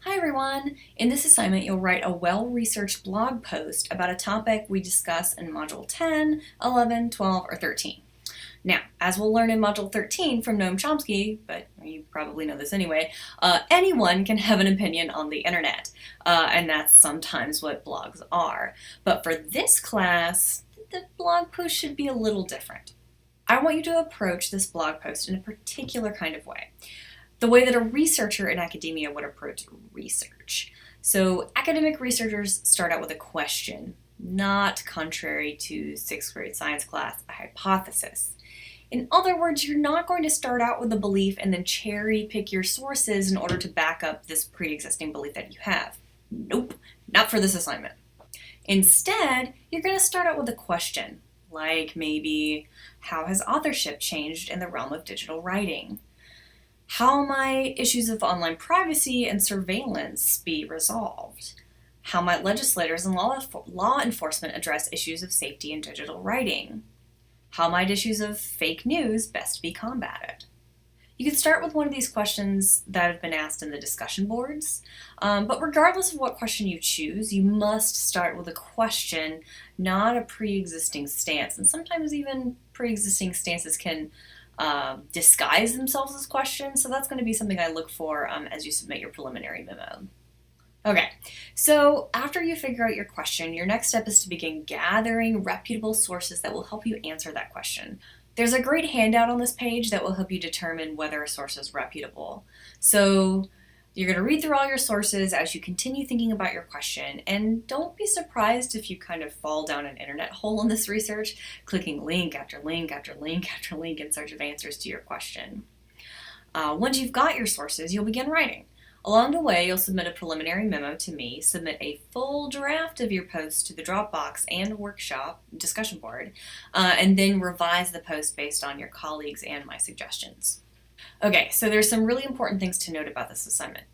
Hi everyone! In this assignment, you'll write a well-researched blog post about a topic we discuss in Module 10, 11, 12, or 13. Now, as we'll learn in Module 13 from Noam Chomsky, but you probably know this anyway, anyone can have an opinion on the internet, and that's sometimes what blogs are. But for this class, the blog post should be a little different. I want you to approach this blog post in a particular kind of way. The way that a researcher in academia would approach research. So academic researchers start out with a question, not contrary to sixth grade science class, a hypothesis. In other words, you're not going to start out with a belief and then cherry pick your sources in order to back up this pre-existing belief that you have. Nope, not for this assignment. Instead, you're going to start out with a question, like maybe, how has authorship changed in the realm of digital writing? How might issues of online privacy and surveillance be resolved? How might legislators and law enforcement address issues of safety in digital writing? How might issues of fake news best be combated? You can start with one of these questions that have been asked in the discussion boards, but regardless of what question you choose, you must start with a question, not a pre-existing stance. And sometimes even pre-existing stances can disguise themselves as questions, so that's going to be something I look for as you submit your preliminary memo. Okay, so after you figure out your question, your next step is to begin gathering reputable sources that will help you answer that question. There's a great handout on this page that will help you determine whether a source is reputable. So you're going to read through all your sources as you continue thinking about your question, and don't be surprised if you kind of fall down an internet hole in this research, clicking link after link after link after link in search of answers to your question. Once you've got your sources, you'll begin writing. Along the way, you'll submit a preliminary memo to me, submit a full draft of your post to the Dropbox and workshop discussion board, and then revise the post based on your colleagues and my suggestions. Okay, so there's some really important things to note about this assignment.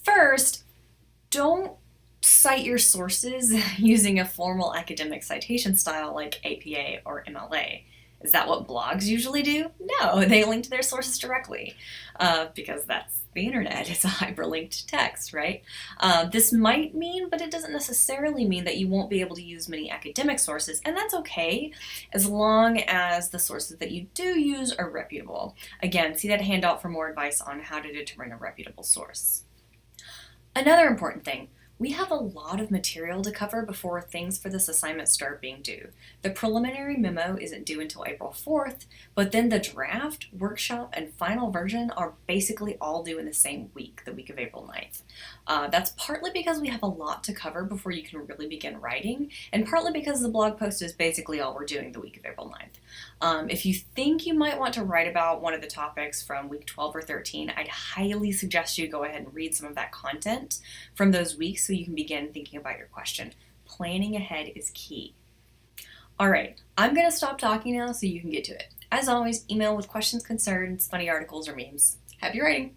First, don't cite your sources using a formal academic citation style like APA or MLA. Is that what blogs usually do? No, they link to their sources directly because that's the internet. It's a hyperlinked text, right? This might mean, but it doesn't necessarily mean that you won't be able to use many academic sources, and that's okay as long as the sources that you do use are reputable. Again, see that handout for more advice on how to determine a reputable source. Another important thing, we have a lot of material to cover before things for this assignment start being due. The preliminary memo isn't due until April 4th, but then the draft, workshop, and final version are basically all due in the same week, the week of April 9th. That's partly because we have a lot to cover before you can really begin writing, and partly because the blog post is basically all we're doing the week of April 9th. If you think you might want to write about one of the topics from week 12 or 13, I'd highly suggest you go ahead and read some of that content from those weeks so you can begin thinking about your question. Planning ahead is key. All right, I'm going to stop talking now so you can get to it. As always, email with questions, concerns, funny articles, or memes. Happy writing!